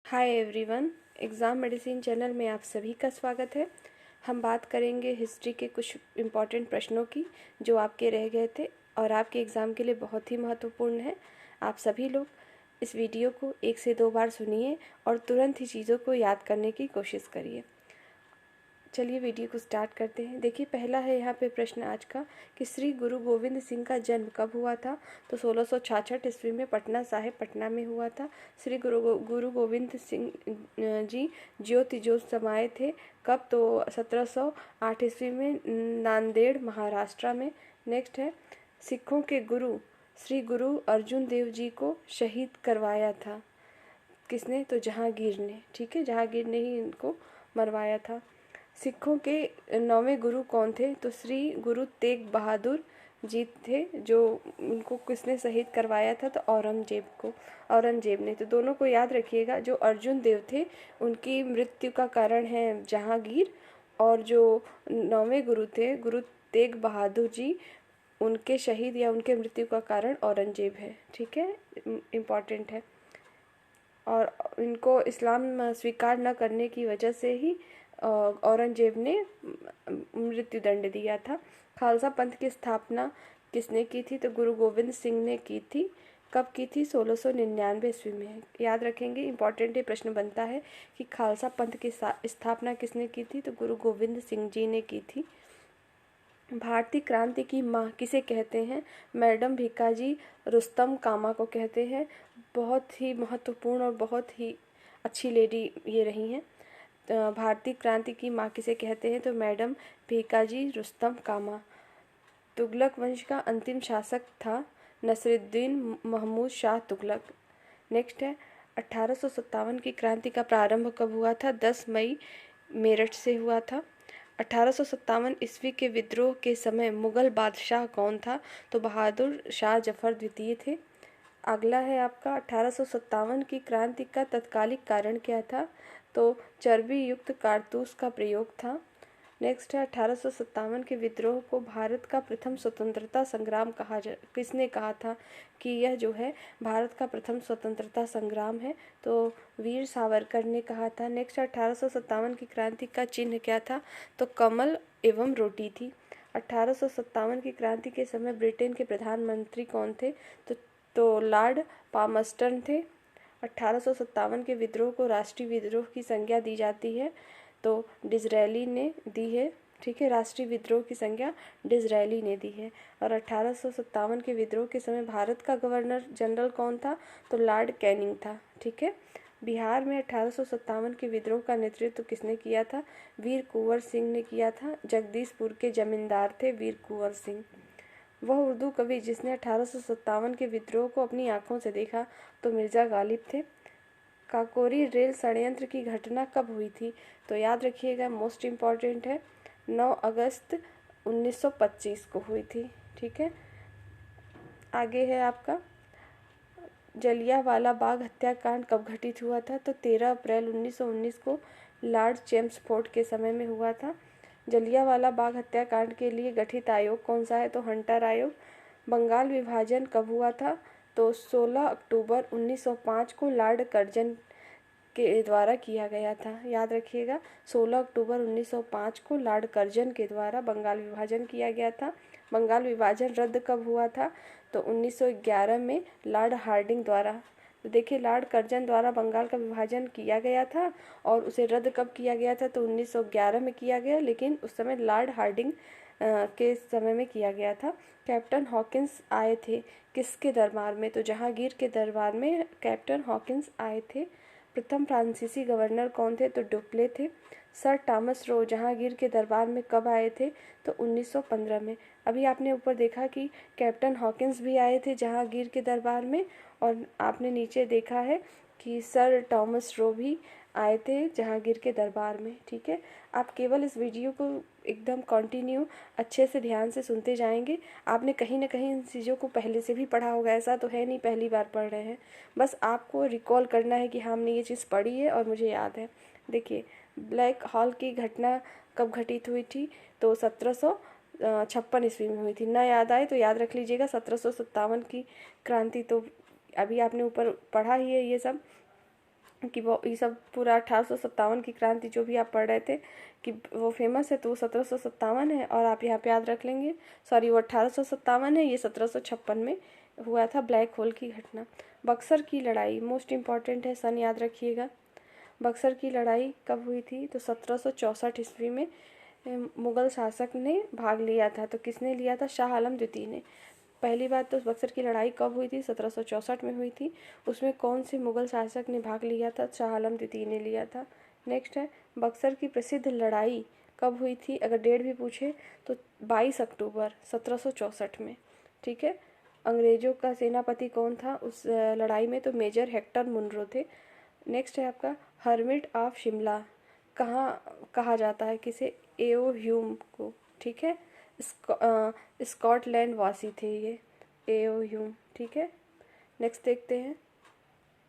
Hi everyone, exam medicine channel में आप सभी का स्वागत है। हम बात करेंगे हिस्ट्री के कुछ इम्पॉर्टेंट प्रश्नों की जो आपके रह गए थे और आपके एग्ज़ाम के लिए बहुत ही महत्वपूर्ण है। आप सभी लोग इस वीडियो को 1 से 2 बार सुनिए और तुरंत ही चीज़ों को याद करने की कोशिश करिए। चलिए वीडियो को स्टार्ट करते हैं। देखिए, पहला है यहाँ पे प्रश्न आज का कि श्री गुरु गोविंद सिंह का जन्म कब हुआ था। तो 1666 ईस्वी में पटना साहिब पटना में हुआ था। श्री गुरु गोविंद सिंह जी ज्योति ज्योत समाये थे कब। तो 1708 ईस्वी में नांदेड़ महाराष्ट्र में। नेक्स्ट है, सिखों के गुरु श्री गुरु अर्जुन देव जी को शहीद करवाया था किसने। तो जहांगीर ने। ठीक है, जहांगीर ने ही इनको मरवाया था। सिखों के 9वें गुरु कौन थे। तो श्री गुरु तेग बहादुर जी थे। जो उनको किसने शहीद करवाया था। तो औरंगजेब ने। तो दोनों को याद रखिएगा। जो अर्जुन देव थे उनकी मृत्यु का कारण है जहांगीर, और जो 9वें गुरु थे गुरु तेग बहादुर जी, उनके शहीद या उनके मृत्यु का कारण औरंगजेब है। ठीक है, इम्पॉर्टेंट है। और इनको इस्लाम स्वीकार न करने की वजह से ही औरंगजेब ने मृत्यु दंड दिया था। खालसा पंथ की स्थापना किसने की थी। तो गुरु गोविंद सिंह ने की थी। कब की थी। 1699 ईस्वी में। याद रखेंगे, इंपॉर्टेंट ये प्रश्न बनता है कि खालसा पंथ की स्थापना किसने की थी। तो गुरु गोविंद सिंह जी ने की थी। भारतीय क्रांति की माँ किसे कहते हैं। मैडम भीकाजी रुस्तम कामा को कहते हैं। बहुत ही महत्वपूर्ण और बहुत ही अच्छी लेडी ये रही हैं। भारतीय क्रांति की माँ किसे कहते हैं। तो मैडम भीकाजी रुस्तम कामा। तुगलक वंश का अंतिम शासक था नसरुद्दीन महमूद शाह तुगलक। नेक्स्ट है, 1857 की क्रांति का प्रारंभ कब हुआ था। 10 मई मेरठ से हुआ था। 1857 ईस्वी के विद्रोह के समय मुगल बादशाह कौन था। तो बहादुर शाह जफर द्वितीय थे। अगला है आपका 1857 की क्रांति का तत्कालिक कारण क्या था। तो चर्बी युक्त कारतूस का प्रयोग था। नेक्स्ट है, 1857 के विद्रोह को भारत का प्रथम स्वतंत्रता संग्राम किसने कहा था कि यह जो है भारत का प्रथम स्वतंत्रता संग्राम है। तो वीर सावरकर ने कहा था। नेक्स्ट, 1857 की क्रांति का चिन्ह क्या था। तो कमल एवं रोटी थी। 1857 की क्रांति के समय ब्रिटेन के प्रधानमंत्री कौन थे। तो लॉर्ड पामस्टन थे। 1857 के विद्रोह को राष्ट्रीय विद्रोह की संज्ञा दी जाती है। तो डिज़रायली ने दी है। ठीक है, राष्ट्रीय विद्रोह की संज्ञा डिज़रायली ने दी है। और 1857 के विद्रोह के समय भारत का गवर्नर जनरल कौन था। तो लॉर्ड कैनिंग था। ठीक है, बिहार में 1857 के विद्रोह का नेतृत्व किसने किया था। वीर कुंवर सिंह ने किया था। जगदीशपुर के जमींदार थे वीर कुंवर सिंह। वह उर्दू कवि जिसने 1857 के विद्रोह को अपनी आंखों से देखा। तो मिर्ज़ा गालिब थे। काकोरी रेल षड्यंत्र की घटना कब हुई थी। तो याद रखिएगा, मोस्ट इम्पॉर्टेंट है, 9 अगस्त 1925 को हुई थी। ठीक है, आगे है आपका जलियांवाला बाग हत्याकांड कब घटित हुआ था। तो 13 अप्रैल 1919 को लॉर्ड चेम्सफोर्ड के समय में हुआ था। जलियांवाला बाग हत्याकांड के लिए गठित आयोग कौन सा है। तो हंटर आयोग। बंगाल विभाजन कब हुआ था। तो 16 अक्टूबर 1905 को लॉर्ड कर्जन के द्वारा किया गया था। याद रखिएगा, 16 अक्टूबर 1905 को लॉर्ड कर्जन के द्वारा बंगाल विभाजन किया गया था। बंगाल विभाजन रद्द कब हुआ था। तो 1911 में लॉर्ड हार्डिंग द्वारा। तो देखिए, लॉर्ड कर्जन द्वारा बंगाल का विभाजन किया गया था और उसे रद्द कब किया गया था। तो 1911 में किया गया, लेकिन उस समय लॉर्ड हार्डिंग के समय में किया गया था। कैप्टन हॉकिंस आए थे किसके दरबार में। तो जहांगीर के दरबार में कैप्टन हॉकिंस आए थे। प्रथम फ्रांसीसी गवर्नर कौन थे। तो डुप्ले थे। सर टॉमस रो जहांगीर के दरबार में कब आए थे। तो 1915 में। अभी आपने ऊपर देखा कि कैप्टन हॉकिंस भी आए थे जहांगीर के दरबार में, और आपने नीचे देखा है कि सर टॉमस रो भी आए थे जहांगीर के दरबार में। ठीक है, आप केवल इस वीडियो को एकदम कंटिन्यू अच्छे से ध्यान से सुनते जाएंगे। आपने कहीं ना कहीं इन चीज़ों को पहले से भी पढ़ा होगा, ऐसा तो है नहीं पहली बार पढ़ रहे हैं। बस आपको रिकॉल करना है कि हमने ये चीज़ पढ़ी है और मुझे याद है। देखिए, ब्लैक हॉल की घटना कब घटित हुई थी। तो 1756 ईस्वी में हुई थी। ना याद आए तो याद रख लीजिएगा, 1757 की क्रांति तो अभी आपने ऊपर पढ़ा ही है ये सब। कि वो ये सब पूरा 1857 की क्रांति जो भी आप पढ़ रहे थे कि वो फेमस है, तो वो 1757 है। और आप यहाँ पे याद रख लेंगे, सॉरी वो 1857 है, ये 1756 में हुआ था ब्लैक होल की घटना। बक्सर की लड़ाई मोस्ट इम्पॉर्टेंट है, सन याद रखिएगा। बक्सर की लड़ाई कब हुई थी? तो 1764 ईस्वी में मुगल शासक ने भाग लिया था। तो किसने लिया था? शाह आलम द्वितीय ने। पहली बात तो बक्सर की लड़ाई कब हुई थी? 1764 में हुई थी। उसमें कौन से मुगल शासक ने भाग लिया था? शाह आलम द्वितीय ने लिया था। नेक्स्ट है, बक्सर की प्रसिद्ध लड़ाई कब हुई थी? अगर डेट भी पूछे तो 22 अक्टूबर 1764 में। ठीक है। अंग्रेजों का सेनापति कौन था उस लड़ाई में? तो मेजर हेक्टर मुनरो थे। नेक्स्ट है आपका, हर्मिट ऑफ शिमला कहाँ कहा जाता है? किसे? एओ ह्यूम को। ठीक है। स्कॉटलैंड वासी थे ये एओ ह्यूम। ठीक है। नेक्स्ट देखते हैं।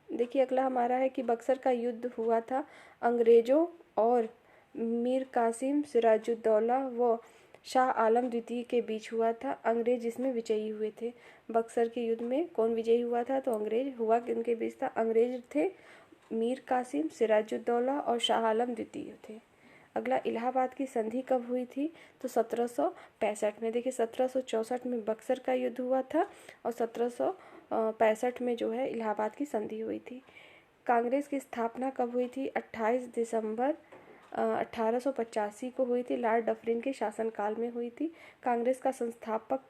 देखिए अगला हमारा है कि बक्सर का युद्ध हुआ था अंग्रेजों और मीर कासिम सिराजुद्दौला व शाह आलम द्वितीय के बीच हुआ था। अंग्रेज इसमें विजयी हुए थे। बक्सर के युद्ध में कौन विजयी हुआ था? तो अंग्रेज हुआ किनके बीच था? अंग्रेज थे, मीर कासिम सिराजुद्दौला और शाह आलम द्वितीय थे। अगला, इलाहाबाद की संधि कब हुई थी? तो 1765 में। देखिए 1764 में बक्सर का युद्ध हुआ था और 1765 में जो है इलाहाबाद की संधि हुई थी। कांग्रेस की स्थापना कब हुई थी? 28 दिसंबर 1885 को हुई थी। लॉर्ड डफरिन के शासनकाल में हुई थी। कांग्रेस का संस्थापक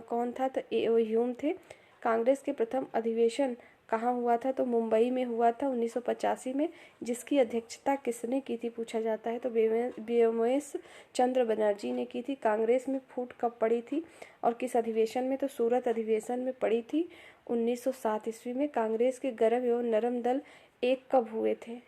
कौन था? तो एओ ह्यूम थे। कांग्रेस के प्रथम अधिवेशन कहाँ हुआ था? तो मुंबई में हुआ था 1985 में। जिसकी अध्यक्षता किसने की थी पूछा जाता है? तो व्योमेश चंद्र बनर्जी ने की थी। कांग्रेस में फूट कब पड़ी थी और किस अधिवेशन में? तो सूरत अधिवेशन में पड़ी थी 1907 ईस्वी में। कांग्रेस के गर्म एवं नरम दल एक कब हुए थे?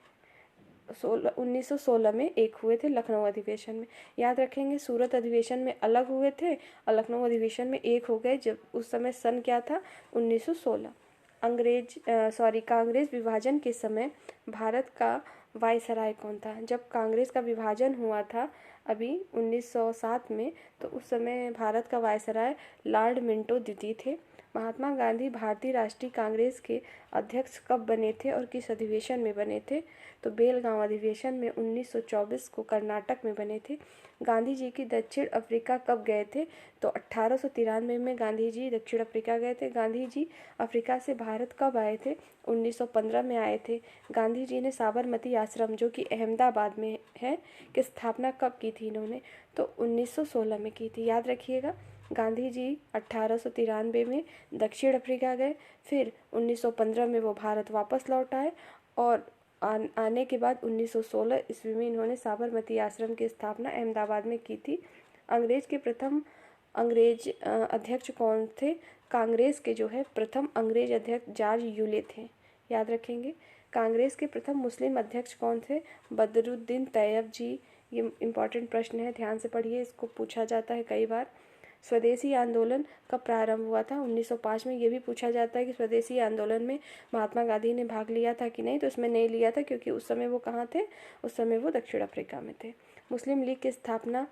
1916 में एक हुए थे, लखनऊ अधिवेशन में। याद रखेंगे, सूरत अधिवेशन में अलग हुए थे और लखनऊ अधिवेशन में एक हो गए। जब उस समय सन क्या था? 1916। कांग्रेस विभाजन के समय भारत का वायसराय कौन था? जब कांग्रेस का विभाजन हुआ था अभी 1907 में, तो उस समय भारत का वायसराय लॉर्ड मिंटो द्वितीय थे। महात्मा गांधी भारतीय राष्ट्रीय कांग्रेस के अध्यक्ष कब बने थे और किस अधिवेशन में बने थे? तो बेलगांव अधिवेशन में 1924 को कर्नाटक में बने थे। गांधी जी की दक्षिण अफ्रीका कब गए थे? तो 1893 में गांधी जी दक्षिण अफ्रीका गए थे। गांधी जी अफ्रीका से भारत कब आए थे? 1915 में आए थे। गांधी जी ने साबरमती आश्रम जो कि अहमदाबाद में है की स्थापना कब की थी इन्होंने? तो 1916 में की थी। याद रखिएगा, गांधी जी 1893 में दक्षिण अफ्रीका गए, फिर 1915 में वो भारत वापस लौट आए और आने के बाद 1916 ईस्वी में इन्होंने साबरमती आश्रम की स्थापना अहमदाबाद में की थी। अंग्रेज के प्रथम अंग्रेज अध्यक्ष कौन थे? कांग्रेस के जो है प्रथम अंग्रेज अध्यक्ष जॉर्ज यूले थे। याद रखेंगे। कांग्रेस के प्रथम मुस्लिम अध्यक्ष कौन थे? बदरुद्दीन तैयब जी। ये इम्पॉर्टेंट प्रश्न है, ध्यान से पढ़िए, इसको पूछा जाता है कई बार। स्वदेशी आंदोलन कब प्रारंभ हुआ था? 1905 में। ये भी पूछा जाता है कि स्वदेशी आंदोलन में महात्मा गांधी ने भाग लिया था कि नहीं? तो इसमें नहीं लिया था क्योंकि उस समय वो कहाँ थे? उस समय वो दक्षिण अफ्रीका में थे। मुस्लिम लीग की स्थापना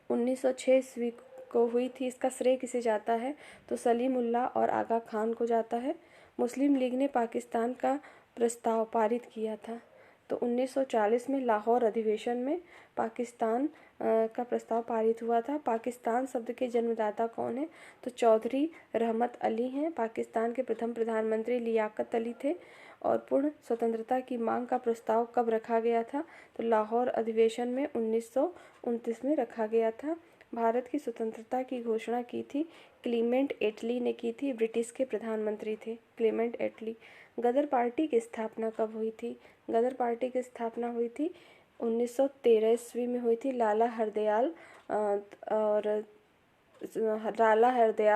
1906 ईस्वी को हुई थी। इसका श्रेय किसे जाता है? तो सलीमुल्लाह और आगा खान को जाता है। मुस्लिम लीग ने पाकिस्तान का प्रस्ताव पारित किया था। तो 1940 में लाहौर अधिवेशन में पाकिस्तान का प्रस्ताव पारित हुआ था। पाकिस्तान शब्द के जन्मदाता कौन है? तो चौधरी रहमत अली हैं। पाकिस्तान के प्रथम प्रधानमंत्री लियाकत अली थे। और पूर्ण स्वतंत्रता की मांग का प्रस्ताव कब रखा गया था? तो लाहौर अधिवेशन में 1929 में रखा गया था। भारत की स्वतंत्रता की घोषणा की थी क्लीमेंट एटली ने की थी। ब्रिटिश के प्रधानमंत्री थे क्लीमेंट एटली। गदर पार्टी की स्थापना कब हुई थी? गदर पार्टी की स्थापना हुई थी 1913 ईस्वी में हुई थी। लाला हरदयाल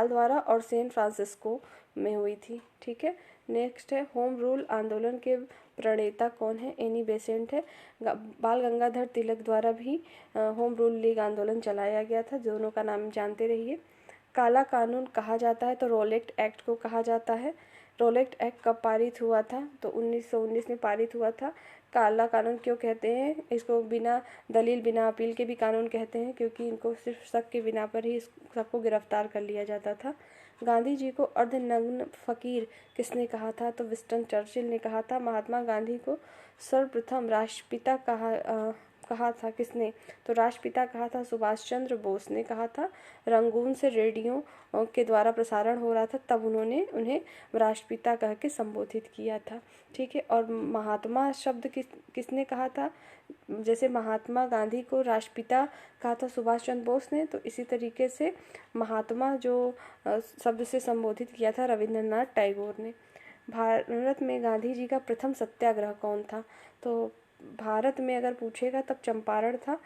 द्वारा और सैन फ्रांसिस्को में हुई थी। ठीक है। नेक्स्ट है, होम रूल आंदोलन के प्रणेता कौन है? एनी बेसेंट है। बाल गंगाधर तिलक द्वारा भी होम रूल लीग आंदोलन चलाया गया था। दोनों का नाम जानते रहिए। काला कानून कहा जाता है? तो रोलेट एक्ट को कहा जाता है। रोलेट एक्ट कब पारित हुआ था? तो 1919 में पारित हुआ था। काला कानून क्यों कहते हैं? इसको बिना दलील बिना अपील के भी कानून कहते हैं क्योंकि इनको सिर्फ शक के बिना पर ही सबको गिरफ्तार कर लिया जाता था। गांधी जी को अर्धनग्न फकीर किसने कहा था? तो विंस्टन चर्चिल ने कहा था। महात्मा गांधी को सर्वप्रथम राष्ट्रपिता कहा था किसने? तो राष्ट्रपिता कहा था सुभाष चंद्र बोस ने कहा था। रंगून से रेडियो के द्वारा प्रसारण हो रहा था, तब उन्होंने उन्हें राष्ट्रपिता कह के संबोधित किया था। ठीक है। और महात्मा शब्द किसने कहा था? जैसे महात्मा गांधी को राष्ट्रपिता कहा था सुभाष चंद्र बोस ने, तो इसी तरीके से महात्मा जो शब्द से संबोधित किया था रविंद्रनाथ टैगोर ने। भारत में गांधी जी का प्रथम सत्याग्रह कौन था? तो भारत में अगर पूछेगा तब चंपारण था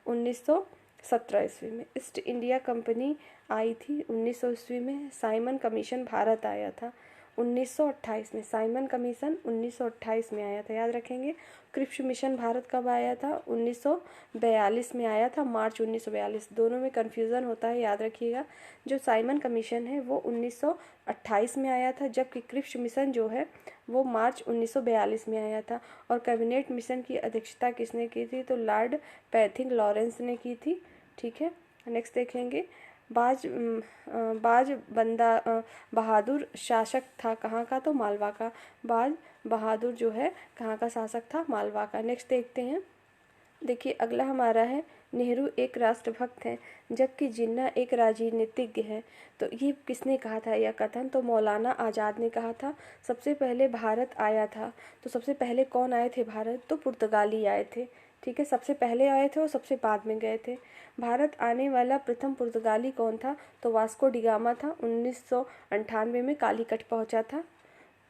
1917 ईस्वी में। ईस्ट इंडिया कंपनी आई थी 1900 ईस्वी में। साइमन कमीशन भारत आया था 1928 में। साइमन कमीशन 1928 में आया था, याद रखेंगे। क्रिप्स मिशन भारत कब आया था? 1942 में आया था, मार्च 1942। दोनों में कन्फ्यूज़न होता है, याद रखिएगा। जो साइमन कमीशन है वो 1928 में आया था, जबकि क्रिप्स मिशन जो है वो मार्च 1942 में आया था। और कैबिनेट मिशन की अध्यक्षता किसने की थी? तो लॉर्ड पैथिंग लॉरेंस ने की थी। ठीक है। नेक्स्ट देखेंगे। बाज बहादुर शासक था कहाँ का? तो मालवा का। बाज बहादुर जो है कहाँ का शासक था? मालवा का। नेक्स्ट देखते हैं। देखिए अगला हमारा है नेहरू एक राष्ट्रभक्त हैं जबकि जिन्ना एक राजनीतिज्ञ है। तो ये किसने कहा था यह कथन? तो मौलाना आज़ाद ने कहा था। सबसे पहले भारत आया था, तो सबसे पहले कौन आए थे भारत? तो पुर्तगाली आए थे। ठीक है। सबसे पहले आए थे और सबसे बाद में गए थे। भारत आने वाला प्रथम पुर्तगाली कौन था? तो वास्को डिगामा था। 1998 में कालीकट पहुंचा था।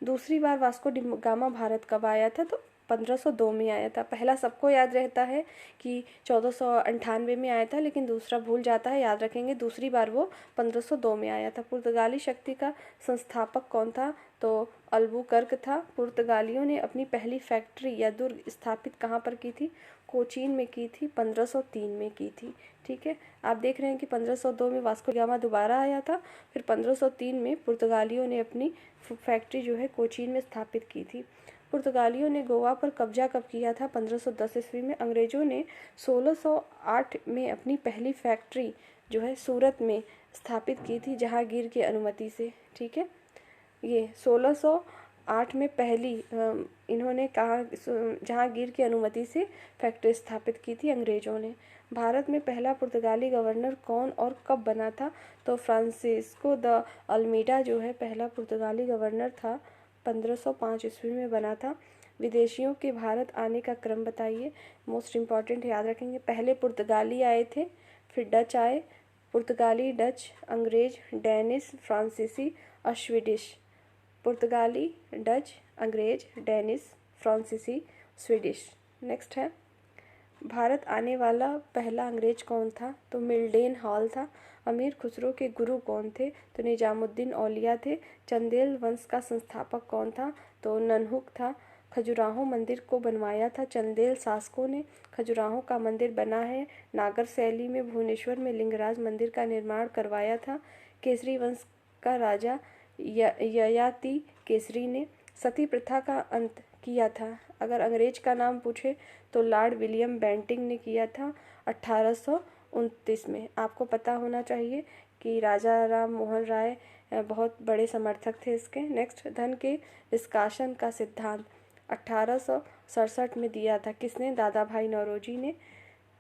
दूसरी बार वास्को डिगामा भारत कब आया था? तो 1502 में आया था। पहला सबको याद रहता है कि 1498 में आया था, लेकिन दूसरा भूल जाता है, याद रखेंगे। दूसरी बार वो 1502 में आया था। पुर्तगाली शक्ति का संस्थापक कौन था? तो अल्बुकर्क था। पुर्तगालियों ने अपनी पहली फैक्ट्री या दुर्ग स्थापित कहाँ पर की थी? कोचीन में की थी, 1503 में की थी। ठीक है। आप देख रहे हैं कि 1502 में वास्को डिगामा दोबारा आया था, फिर 1503 में पुर्तगालियों ने अपनी फैक्ट्री जो है कोचीन में स्थापित की थी। पुर्तगालियों ने गोवा पर कब्जा कब किया था? 1510 ईस्वी में। अंग्रेजों ने 1608 में अपनी पहली फैक्ट्री जो है सूरत में स्थापित की थी जहांगीर की अनुमति से। ठीक है। ये 1608 में पहली इन्होंने कहा जहांगीर की अनुमति से फैक्ट्री स्थापित की थी अंग्रेजों ने। भारत में पहला पुर्तगाली गवर्नर कौन और कब बना था? तो फ्रांसिस्को द अल्मीडा जो है पहला पुर्तगाली गवर्नर था, 1505 ईस्वी में बना था। विदेशियों के भारत आने का क्रम बताइए। मोस्ट इम्पॉर्टेंट, याद रखेंगे। पहले पुर्तगाली आए थे, फिर डच आए। पुर्तगाली, डच, अंग्रेज, डेनिश, फ्रांसीसी और स्वीडिश। पुर्तगाली, डच, अंग्रेज, डेनिश, फ्रांसीसी, स्वीडिश। नेक्स्ट है भारत आने वाला पहला अंग्रेज कौन था? तो मिल्डेन हॉल था। अमीर खुसरो के गुरु कौन थे? तो निजामुद्दीन औलिया थे। चंदेल वंश का संस्थापक कौन था? तो ननहुक था। खजुराहो मंदिर को बनवाया था चंदेल शासकों ने। खजुराहो का मंदिर बना है नागर शैली में। भुवनेश्वर में लिंगराज मंदिर का निर्माण करवाया था केसरी वंश का राजा ययाति केसरी ने। सती प्रथा का अंत किया था, अगर अंग्रेज का नाम पूछे तो लॉर्ड विलियम बेंटिंग ने किया था 1829 में। आपको पता होना चाहिए कि राजा राम मोहन राय बहुत बड़े समर्थक थे इसके। नेक्स्ट, धन के निष्कासन का सिद्धांत 1867 में दिया था किसने? दादा भाई नौरोजी ने।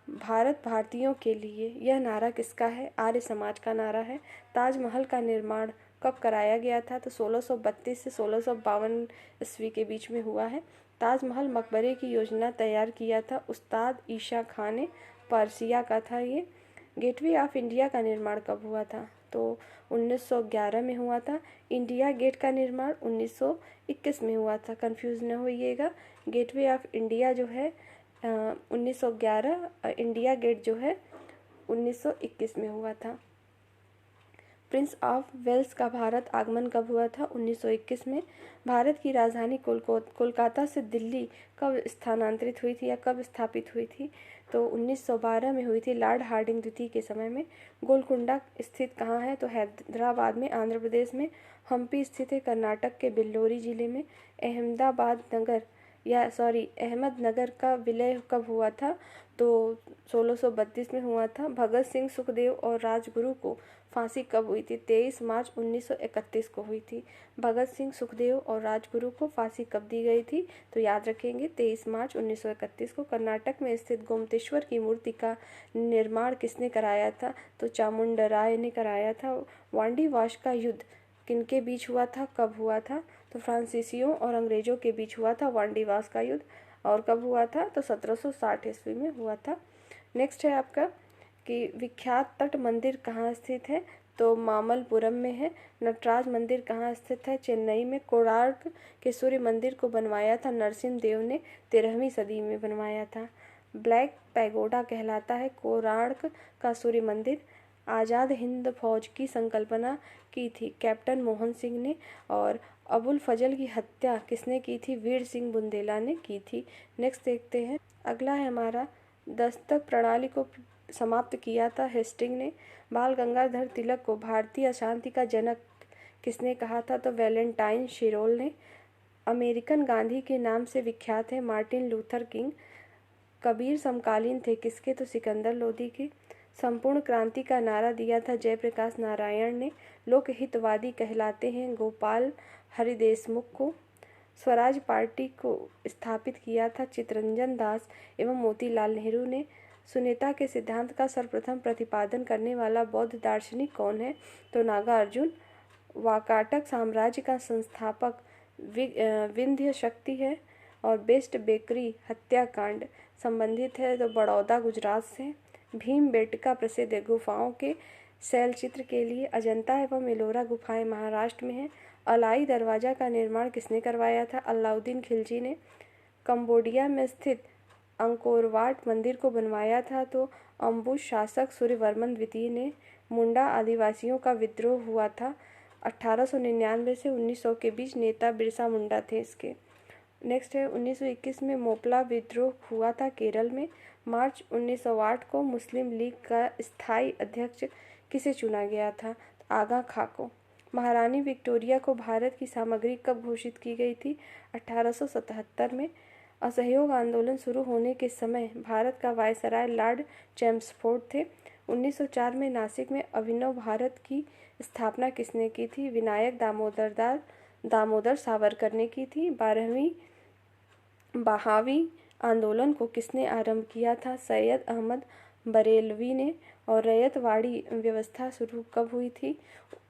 भारत भारतीयों के लिए, यह नारा किसका है? आर्य समाज का नारा है। ताजमहल का निर्माण कब कराया गया था? तो 1632 से 1652 ईस्वी के बीच में हुआ है। ताजमहल मकबरे की योजना तैयार किया था उस्ताद ईशा खान ने, पर्सिया का था ये। गेटवे ऑफ इंडिया का निर्माण कब हुआ था? तो 1911 में हुआ था। इंडिया गेट का निर्माण 1921 में हुआ था, कंफ्यूज न होइएगा। गेटवे ऑफ इंडिया जो है 1911, इंडिया गेट जो है 1921 में हुआ था। प्रिंस ऑफ वेल्स का भारत आगमन कब हुआ था? 1921 में। भारत की राजधानी कोलकाता से दिल्ली कब स्थानांतरित हुई थी या कब स्थापित हुई थी? तो 1912 में हुई थी, लॉर्ड हार्डिंग द्वितीय के समय में। गोलकुंडा स्थित कहाँ है? तो हैदराबाद में, आंध्र प्रदेश में। हम्पी स्थित है कर्नाटक के बेल्लोरी जिले में। अहमदाबाद नगर अहमदनगर का विलय कब हुआ था? तो 1632 में हुआ था। भगत सिंह, सुखदेव और राजगुरु को फांसी कब हुई थी? 23 मार्च 1931 को हुई थी। भगत सिंह, सुखदेव और राजगुरु को फांसी कब दी गई थी? तो याद रखेंगे 23 मार्च 1931 को। कर्नाटक में स्थित गोमतेश्वर की मूर्ति का निर्माण किसने कराया था? तो चामुंडराय ने कराया था। वांडीवाश का युद्ध किनके बीच हुआ था, कब हुआ था? तो फ्रांसीसियों और अंग्रेजों के बीच हुआ था वांडीवास का युद्ध। और कब हुआ था? तो 1760 ईस्वी में हुआ था। नेक्स्ट है आपका कि विख्यात तट मंदिर कहाँ स्थित है? तो मामल्लपुरम में है। नटराज मंदिर कहाँ स्थित है? चेन्नई में। कोणार्क के सूर्य मंदिर को बनवाया था नरसिम्हा देव ने 13वीं सदी में बनवाया था। ब्लैक पैगोडा कहलाता है कोणार्क का सूर्य मंदिर। आज़ाद हिंद फौज की संकल्पना की थी कैप्टन मोहन सिंह ने। और अबुल फजल की हत्या किसने की थी? वीर सिंह बुंदेला ने की थी। नेक्स्ट देखते हैं। अगला है हमारा दस्तक प्रणाली को समाप्त किया था हेस्टिंग ने। बाल गंगाधर तिलक को भारतीय अशांति का जनक किसने कहा था? तो वैलेंटाइन शिरोल ने। अमेरिकन गांधी के नाम से विख्यात है मार्टिन लूथर किंग। कबीर समकालीन थे किसके? तो सिकंदर लोदी के। संपूर्ण क्रांति का नारा दिया था जयप्रकाश नारायण ने। लोकहितवादी कहलाते हैं गोपाल हरि देशमुख को। स्वराज पार्टी को स्थापित किया था चित्तरंजन दास एवं मोतीलाल नेहरू ने। शून्यता के सिद्धांत का सर्वप्रथम प्रतिपादन करने वाला बौद्ध दार्शनिक कौन है? तो नागार्जुन। वाकाटक साम्राज्य का संस्थापक विंध्य शक्ति है। और बेस्ट बेकरी हत्याकांड संबंधित है तो बड़ौदा गुजरात से। भीमबेटका प्रसिद्ध गुफाओं के शैलचित्र के लिए अजंता एवं एलोरा गुफाएं महाराष्ट्र में है। अलाई दरवाजा का निर्माण किसने करवाया था? अलाउद्दीन खिलजी ने। कंबोडिया में स्थित अंकोरवाट मंदिर को बनवाया था तो अम्बुज शासक सूर्यवर्मन द्वितीय ने। मुंडा आदिवासियों का विद्रोह हुआ था 1899 से 1900 के बीच। नेता बिरसा मुंडा थे इसके। नेक्स्ट है 1921 में मोपला विद्रोह हुआ था केरल में। मार्च 1908 को मुस्लिम लीग का स्थायी अध्यक्ष किसे चुना गया था? आगा खां को। महारानी विक्टोरिया को भारत की सामग्री कब घोषित की गई थी? 1877 में। असहयोग आंदोलन शुरू होने के समय भारत का वायसराय लॉर्ड चैम्सफोर्ड थे। 1904 में नासिक में अभिनव भारत की स्थापना किसने की थी? विनायक दामोदर सावरकर ने की थी। 12वीं बहावी आंदोलन को किसने आरंभ किया था? सैयद अहमद बरेलवी ने। और रैयतवाड़ी व्यवस्था शुरू कब हुई थी?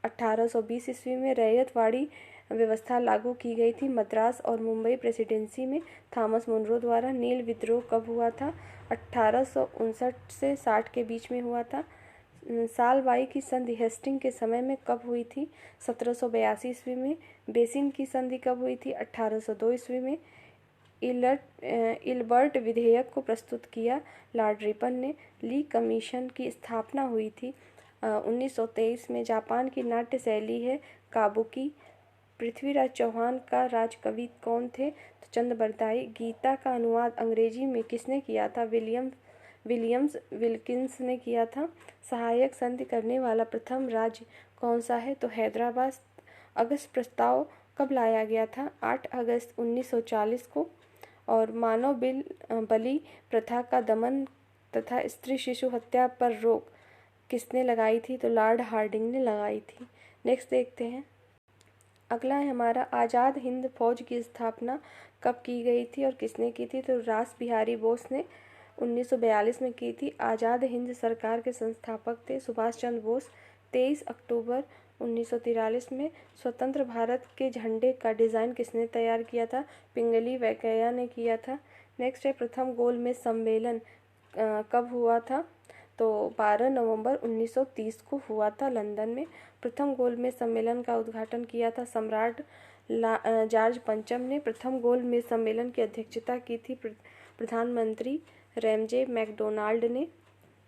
1820 ईस्वी में रैयतवाड़ी व्यवस्था लागू की गई थी मद्रास और मुंबई प्रेसिडेंसी में थॉमस मुनरो द्वारा। नील विद्रोह कब हुआ था? 1859 से 60 के बीच में हुआ था। सालबाई की संधि हेस्टिंग के समय में कब हुई थी? 1782 ईस्वी में। बेसिन की संधि कब हुई थी? 1802 ईस्वी में। इलबर्ट विधेयक को प्रस्तुत किया लॉर्ड रिपन ने। ली कमीशन की स्थापना हुई थी 1923 में। जापान की नाट्य शैली है काबुकी। पृथ्वीराज चौहान का राजकवि कौन थे? तो चंद बरदाई। गीता का अनुवाद अंग्रेजी में किसने किया था? विलियम्स विल्किंस ने किया था। सहायक संधि करने वाला प्रथम राज्य कौन सा है? तो हैदराबाद। अगस्त प्रस्ताव कब लाया गया था? 8 अगस्त 1940 को। और मानव बलि प्रथा का दमन तथा स्त्री शिशु हत्या पर रोक किसने लगाई थी? तो लॉर्ड हार्डिंग ने लगाई थी। नेक्स्ट देखते हैं। अगला है हमारा आज़ाद हिंद फौज की स्थापना कब की गई थी और किसने की थी? तो रास बिहारी बोस ने 1942 में की थी। आज़ाद हिंद सरकार के संस्थापक थे सुभाष चंद्र बोस। 23 अक्टूबर 1943 में। स्वतंत्र भारत के झंडे का डिज़ाइन किसने तैयार किया था? पिंगली वेंकैया ने किया था। नेक्स्ट है प्रथम गोलमेज सम्मेलन कब हुआ था? तो 12 नवंबर 1930 को हुआ था लंदन में। प्रथम गोलमेज सम्मेलन का उद्घाटन किया था सम्राट जॉर्ज पंचम ने। प्रथम गोलमेज सम्मेलन की अध्यक्षता की थी प्रधानमंत्री रैमजे मैकडोनाल्ड ने।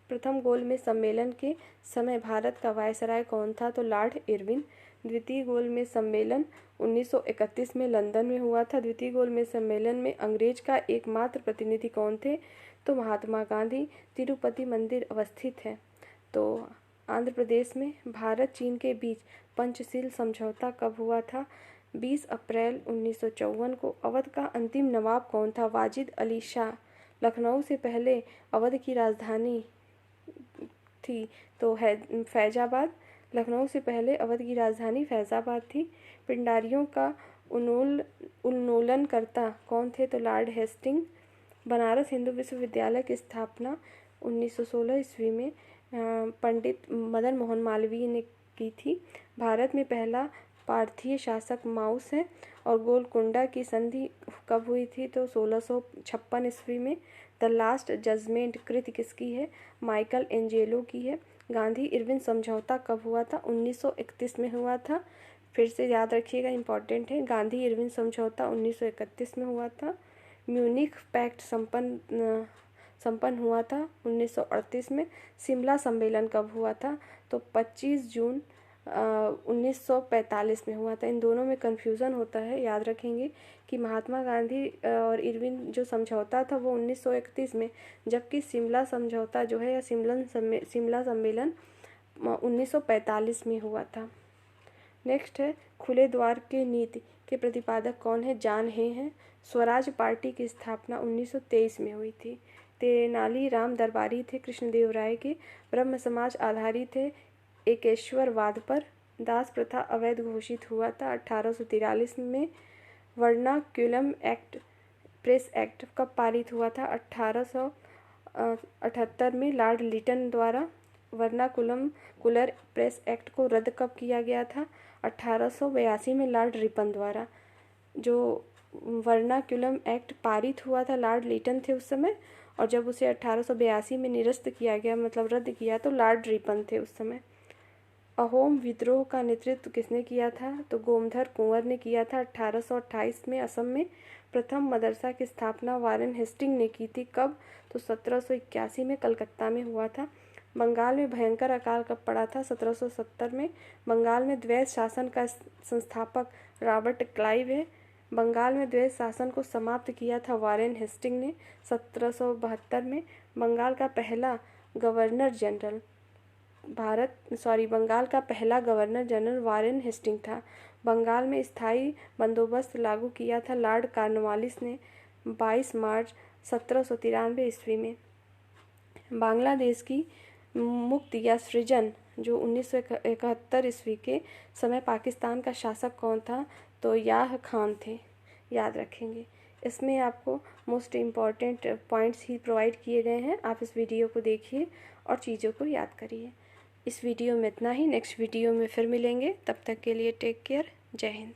प्रथम गोलमेज सम्मेलन के समय भारत का वायसराय कौन था? तो लॉर्ड इरविन। द्वितीय गोलमेज सम्मेलन 1931 में लंदन में हुआ था। द्वितीय गोलमेज सम्मेलन में अंग्रेज का एकमात्र प्रतिनिधि कौन थे? तो महात्मा गांधी। तिरुपति मंदिर अवस्थित है तो आंध्र प्रदेश में। भारत चीन के बीच पंचशील समझौता कब हुआ था? 20 अप्रैल 1954 को अवध का अंतिम नवाब कौन था? वाजिद अली शाह। लखनऊ से पहले अवध की राजधानी थी तो है फैजाबाद। लखनऊ से पहले अवध की राजधानी फैजाबाद थी। पिंडारियों का उन्मूलनकर्ता कौन थे? तो लॉर्ड हेस्टिंग। बनारस हिंदू विश्वविद्यालय की स्थापना 1916 ईस्वी में पंडित मदन मोहन मालवीय ने की थी। भारत में पहला पारथी शासक माउस है। और गोलकुंडा की संधि कब हुई थी? तो 1656 ईस्वी में। द लास्ट जजमेंट कृति किसकी है? माइकल एंजेलो की है। गांधी इरविन समझौता कब हुआ था? 1931 में हुआ था। फिर से याद रखिएगा, इम्पॉर्टेंट है। गांधी इरविन समझौता 1931 में हुआ था। म्यूनिख पैक्ट संपन्न हुआ था 1938 में। शिमला सम्मेलन कब हुआ था? तो 25 जून 1945 में हुआ था। इन दोनों में कन्फ्यूज़न होता है, याद रखेंगे कि महात्मा गांधी और इरविन जो समझौता था वो 1931 में, जबकि शिमला समझौता जो है या शिमला सम्मेलन 1945 में हुआ था। नेक्स्ट है खुले द्वार के नीति के प्रतिपादक कौन है? जॉन हे हैं। स्वराज पार्टी की स्थापना 1923 में हुई थी। तेनालीराम दरबारी थे कृष्णदेव राय के। ब्रह्म समाज आधारित थे एकेश्वरवाद पर। दास प्रथा अवैध घोषित हुआ था 1843 में। वर्नाक्युलम एक्ट प्रेस एक्ट कब पारित हुआ था? 1878 में लॉर्ड लिटन द्वारा। वर्नाकुलर प्रेस एक्ट को रद्द कब किया गया था? 1882 में लॉर्ड रिपन द्वारा। जो वर्नाक्युलम एक्ट पारित हुआ था लॉर्ड लिटन थे उस समय, और जब उसे 1882 में निरस्त किया गया, मतलब रद्द किया, तो लॉर्ड रिपन थे उस समय। अहोम विद्रोह का नेतृत्व किसने किया था? तो गोमधर कुंवर ने किया था 1828 में असम में। प्रथम मदरसा की स्थापना वारेन हेस्टिंग ने की थी। कब? तो 1781 में कलकत्ता में हुआ था। बंगाल में भयंकर अकाल कब पड़ा था? 1770 में। बंगाल में द्वैध शासन का संस्थापक रॉबर्ट क्लाइव है। बंगाल में द्वैध शासन को समाप्त किया था वारेन हेस्टिंग ने 1772 में। बंगाल का पहला गवर्नर जनरल वारेन हेस्टिंग था। बंगाल में स्थायी बंदोबस्त लागू किया था लॉर्ड कॉर्नवालिस ने 22 मार्च 1793 ईस्वी में। बांग्लादेश की मुक्ति या सृजन जो 1971 ईस्वी के समय पाकिस्तान का शासक कौन था? तो याह खान थे, याद रखेंगे। इसमें आपको मोस्ट इम्पॉर्टेंट पॉइंट्स ही प्रोवाइड किए गए हैं। आप इस वीडियो को देखिए और चीज़ों को याद करिए। इस वीडियो में इतना ही। नेक्स्ट वीडियो में फिर मिलेंगे। तब तक के लिए टेक केयर। जय हिंद।